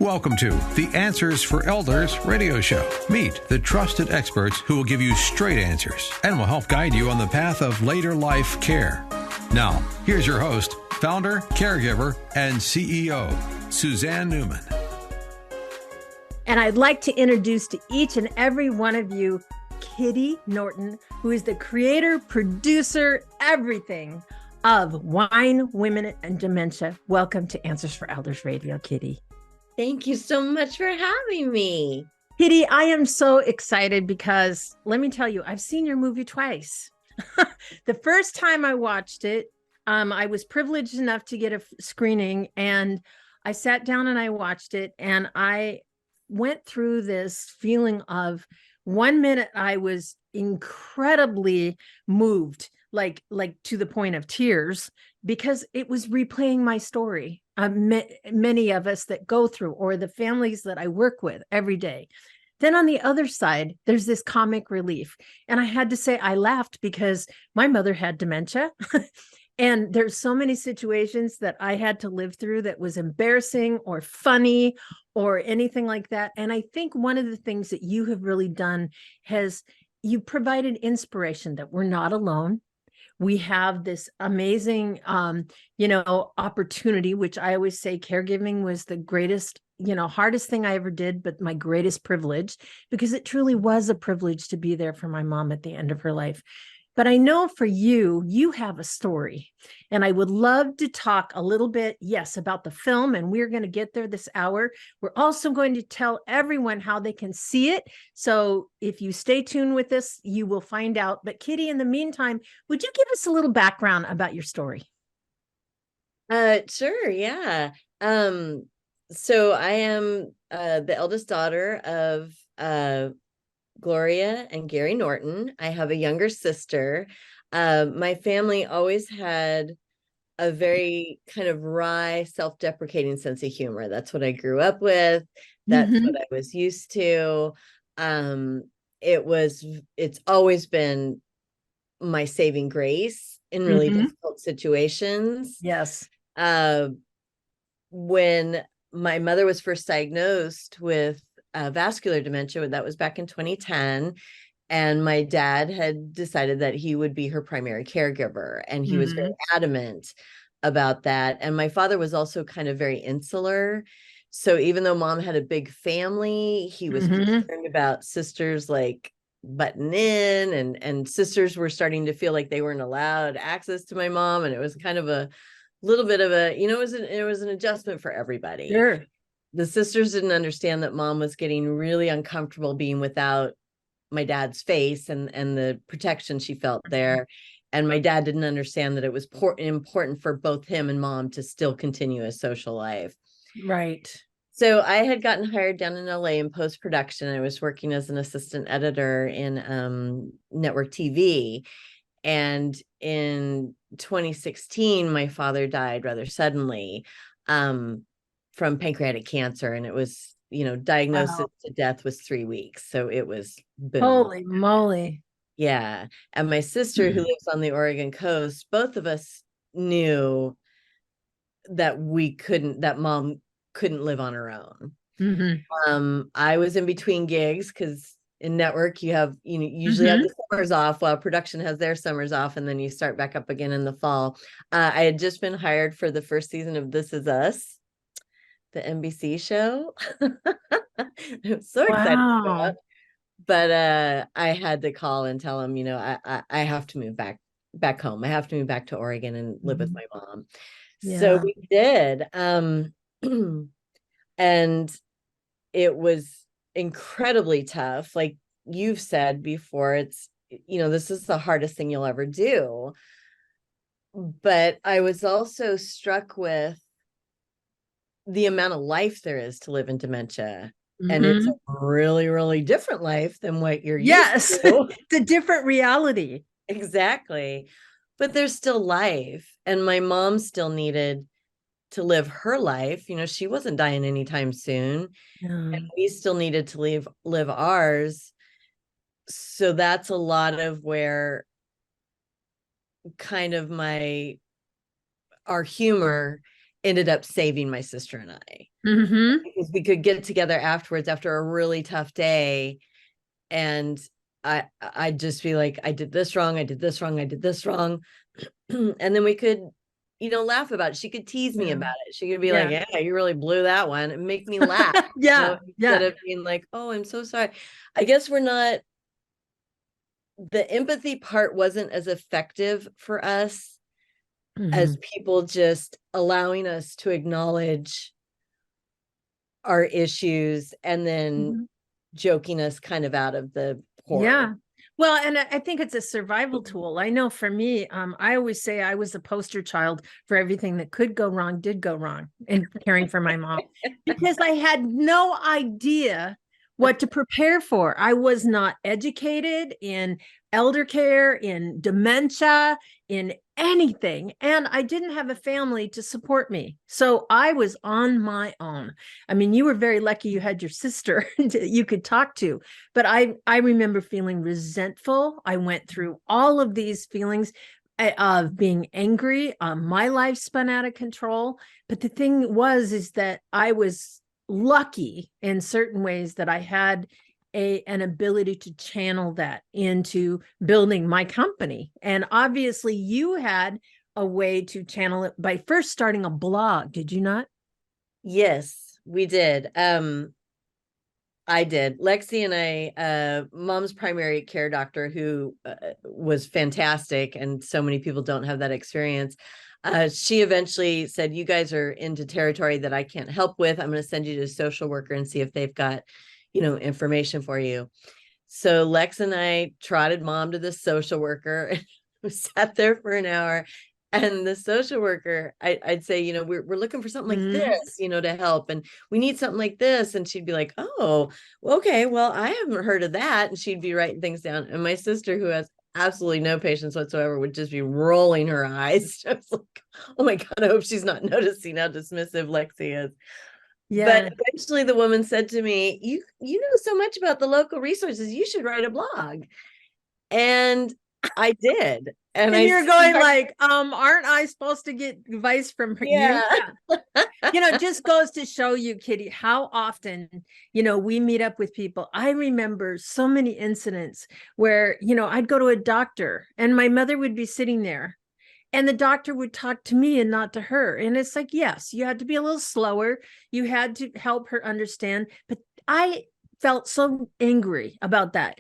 Welcome to the Answers for Elders radio show. Meet the trusted experts who will give you straight answers and will help guide you on the path of later life care. Now, here's your host, founder, caregiver, and CEO, Suzanne Newman. And I'd like to introduce to each and every one of you, Kitty Norton, who is the creator, producer, everything of Wine, Women, and Dementia. Welcome to Answers for Elders radio, Kitty. Thank you so much for having me. Kitty, I am so excited because let me tell you, I've seen your movie twice. The first time I watched it, I was privileged enough to get a screening, and I sat down and I watched it, and I went through this feeling of 1 minute I was incredibly moved, like to the point of tears, because it was replaying my story. Many of us that go through, or the families that I work with every day. Then on the other side, there's this comic relief. And I had to say, I laughed because my mother had dementia. And there's so many situations that I had to live through that was embarrassing or funny or anything like that. And I think one of the things that you have really done has you provided inspiration that we're not alone. We have this amazing, opportunity, which I always say caregiving was the greatest, hardest thing I ever did, but my greatest privilege, because it truly was a privilege to be there for my mom at the end of her life. But I know for you, you have a story, and I would love to talk a little bit, yes, about the film, and we're going to get there this hour. We're also going to tell everyone how they can see it. So if you stay tuned with us, you will find out. But Kitty, in the meantime, would you give us a little background about your story? Sure, yeah. So I am the eldest daughter of Gloria and Gary Norton. I have a younger sister. My family always had a very kind of wry, self-deprecating sense of humor. That's what I grew up with. That's what I was used to. It's always been my saving grace in really difficult situations. Yes. When my mother was first diagnosed with vascular dementia, that was back in 2010. And my dad had decided that he would be her primary caregiver. And he was very adamant about that. And my father was also kind of very insular. So even though mom had a big family, he was concerned about sisters like butting in, and sisters were starting to feel like they weren't allowed access to my mom. And it was kind of a little bit of a, it was an adjustment for everybody. Sure. The sisters didn't understand that mom was getting really uncomfortable being without my dad's face and the protection she felt there. And my dad didn't understand that it was important for both him and mom to still continue a social life. Right. So I had gotten hired down in LA in post-production. I was working as an assistant editor in network TV. And in 2016, my father died rather suddenly. From pancreatic cancer, and it was, diagnosis to death was 3 weeks. So it was boom. Holy moly. Yeah. And my sister, who lives on the Oregon coast, both of us knew that that mom couldn't live on her own. I was in between gigs because in network you have, usually have the summers off while production has their summers off, and then you start back up again in the fall. I had just been hired for the first season of This Is Us, the NBC show. I'm so excited about it. But I had to call and tell him, I have to move back home. I have to move back to Oregon and live with my mom. Yeah. So we did. And it was incredibly tough. Like you've said before, it's, this is the hardest thing you'll ever do. But I was also struck with the amount of life there is to live in dementia. And it's a really, really different life than what you're used to. It's a different reality. Exactly. But there's still life. And my mom still needed to live her life. She wasn't dying anytime soon. And we still needed to live ours. So that's a lot of where kind of our humor ended up saving my sister and I, Mm-hmm. because we could get together afterwards after a really tough day. And I'd just be like, I did this wrong. I did this wrong. I did this wrong. And then we could, laugh about it. She could tease me about it. She could be like, yeah, you really blew that one, and make me laugh. Instead of being like, oh, I'm so sorry. I guess the empathy part wasn't as effective for us as people just allowing us to acknowledge our issues and then joking us kind of out of the horror. Yeah. Well, and I think it's a survival tool. I know for me, I always say I was a poster child for everything that could go wrong, did go wrong in caring for my mom, because I had no idea what to prepare for. I was not educated in elder care, in dementia, in anything. And I didn't have a family to support me. So I was on my own. I mean, you were very lucky you had your sister you could talk to, but I remember feeling resentful. I went through all of these feelings of being angry. My life spun out of control. But the thing is that I was lucky in certain ways that I had an ability to channel that into building my company. And obviously you had a way to channel it by first starting a blog, did you not? Yes, we did. I did. Lexi and I, mom's primary care doctor, who was fantastic, and so many people don't have that experience. She eventually said, you guys are into territory that I can't help with. I'm going to send you to a social worker and see if they've got information for you. So Lex and I trotted mom to the social worker and we sat there for an hour. And the social worker, I'd say, we're looking for something like this, to help. And we need something like this. And she'd be like, oh, okay, well, I haven't heard of that. And she'd be writing things down. And my sister, who has absolutely no patience whatsoever, would just be rolling her eyes. I was like, oh my God, I hope she's not noticing how dismissive Lexi is. Yeah. But eventually the woman said to me, you know so much about the local resources, you should write a blog. And I did. And you're going like, aren't I supposed to get advice from you? Yeah. It just goes to show you, Kitty, how often, we meet up with people. I remember so many incidents where, I'd go to a doctor and my mother would be sitting there and the doctor would talk to me and not to her. And it's like, yes, you had to be a little slower. You had to help her understand. But I felt so angry about that.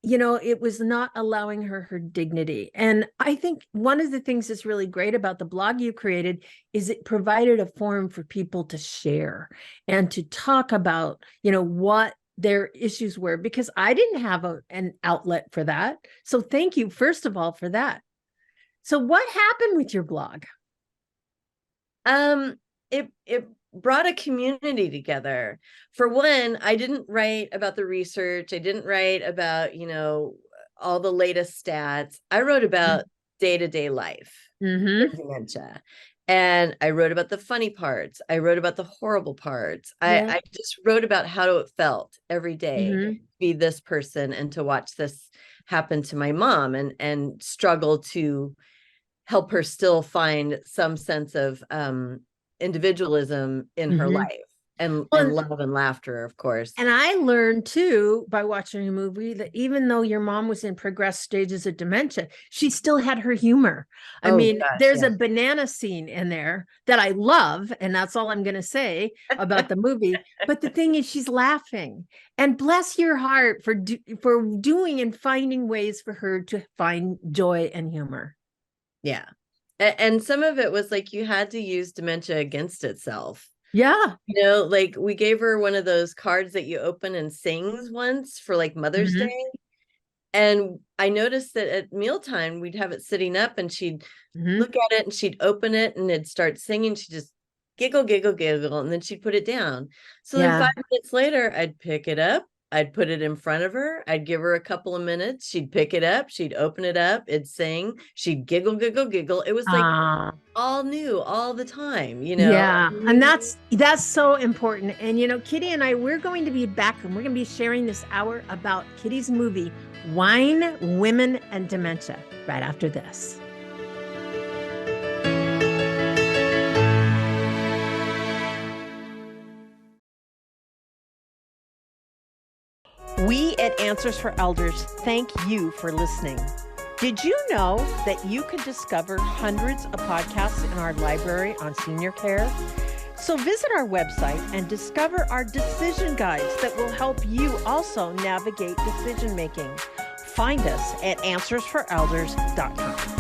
It was not allowing her dignity. And I think one of the things that's really great about the blog you created is it provided a forum for people to share and to talk about, what their issues were, because I didn't have an outlet for that. So thank you, first of all, for that. So what happened with your blog? It brought a community together. For one, I didn't write about the research. I didn't write about, all the latest stats. I wrote about day-to-day life with dementia. And I wrote about the funny parts. I wrote about the horrible parts. I just wrote about how it felt every day to be this person and to watch this happen to my mom and struggle to help her still find some sense of individualism in her life and love and laughter, of course. And I learned too by watching a movie that even though your mom was in progressed stages of dementia, she still had her humor. There's a banana scene in there that I love, and that's all I'm going to say about the movie. But the thing is, she's laughing, and bless your heart for doing and finding ways for her to find joy and humor. Yeah. And some of it was like you had to use dementia against itself. Yeah. Like we gave her one of those cards that you open and sings once for like Mother's Day. And I noticed that at mealtime, we'd have it sitting up and she'd look at it and she'd open it and it'd start singing. She'd just giggle, giggle, giggle. And then she'd put it down. So then 5 minutes later, I'd pick it up. I'd put it in front of her. I'd give her a couple of minutes. She'd pick it up. She'd open it up. It'd sing. She'd giggle, giggle, giggle. It was like all new all the time, Yeah. And that's so important. And, Kitty and I, we're going to be back and we're going to be sharing this hour about Kitty's movie, Wine, Women, and Dementia, right after this. We at Answers for Elders thank you for listening. Did you know that you can discover hundreds of podcasts in our library on senior care? So visit our website and discover our decision guides that will help you also navigate decision making. Find us at answersforelders.com.